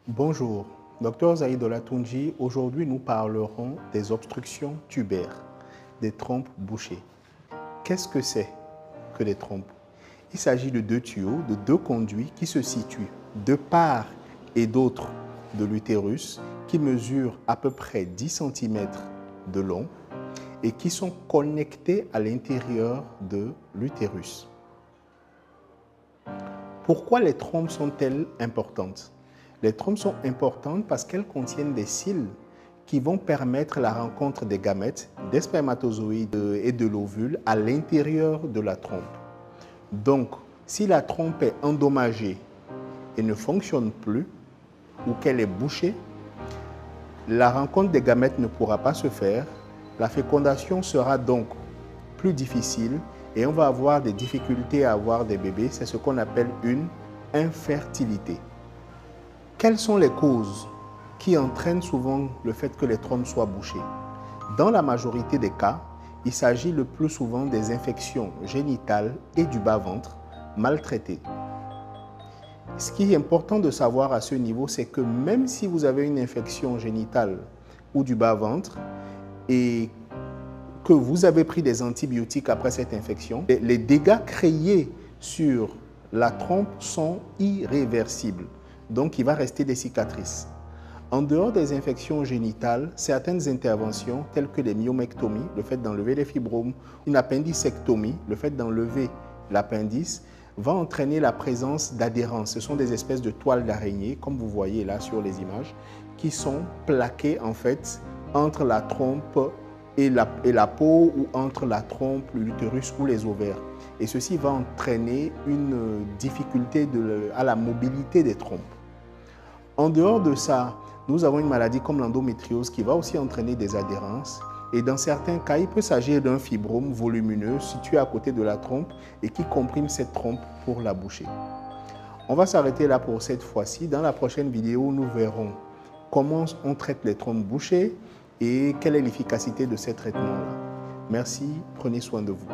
Bonjour, Dr Zaïdola Tunji. Aujourd'hui, nous parlerons des obstructions tubaires, des trompes bouchées. Qu'est-ce que c'est que des trompes? Il s'agit de deux tuyaux, de deux conduits qui se situent de part et d'autre de l'utérus, qui mesurent à peu près 10 cm de long et qui sont connectés à l'intérieur de l'utérus. Pourquoi les trompes sont-elles importantes? Les trompes sont importantes parce qu'elles contiennent des cils qui vont permettre la rencontre des gamètes, des spermatozoïdes et de l'ovule à l'intérieur de la trompe. Donc, si la trompe est endommagée et ne fonctionne plus, ou qu'elle est bouchée, la rencontre des gamètes ne pourra pas se faire, la fécondation sera donc plus difficile et on va avoir des difficultés à avoir des bébés. C'est ce qu'on appelle une infertilité. Quelles sont les causes qui entraînent souvent le fait que les trompes soient bouchées? Dans la majorité des cas, il s'agit le plus souvent des infections génitales et du bas-ventre mal traitées. Ce qui est important de savoir à ce niveau, c'est que même si vous avez une infection génitale ou du bas-ventre et que vous avez pris des antibiotiques après cette infection, les dégâts créés sur la trompe sont irréversibles. Donc, il va rester des cicatrices. En dehors des infections génitales, certaines interventions telles que les myomectomies, le fait d'enlever les fibromes, une appendicectomie, le fait d'enlever l'appendice, va entraîner la présence d'adhérents. Ce sont des espèces de toiles d'araignée, comme vous voyez là sur les images, qui sont plaquées en fait entre la trompe et la peau ou entre la trompe, l'utérus ou les ovaires. Et ceci va entraîner une difficulté à la mobilité des trompes. En dehors de ça, nous avons une maladie comme l'endométriose qui va aussi entraîner des adhérences. Et dans certains cas, il peut s'agir d'un fibrome volumineux situé à côté de la trompe et qui comprime cette trompe pour la boucher. On va s'arrêter là pour cette fois-ci. Dans la prochaine vidéo, nous verrons comment on traite les trompes bouchées et quelle est l'efficacité de ces traitements-là. Merci, prenez soin de vous.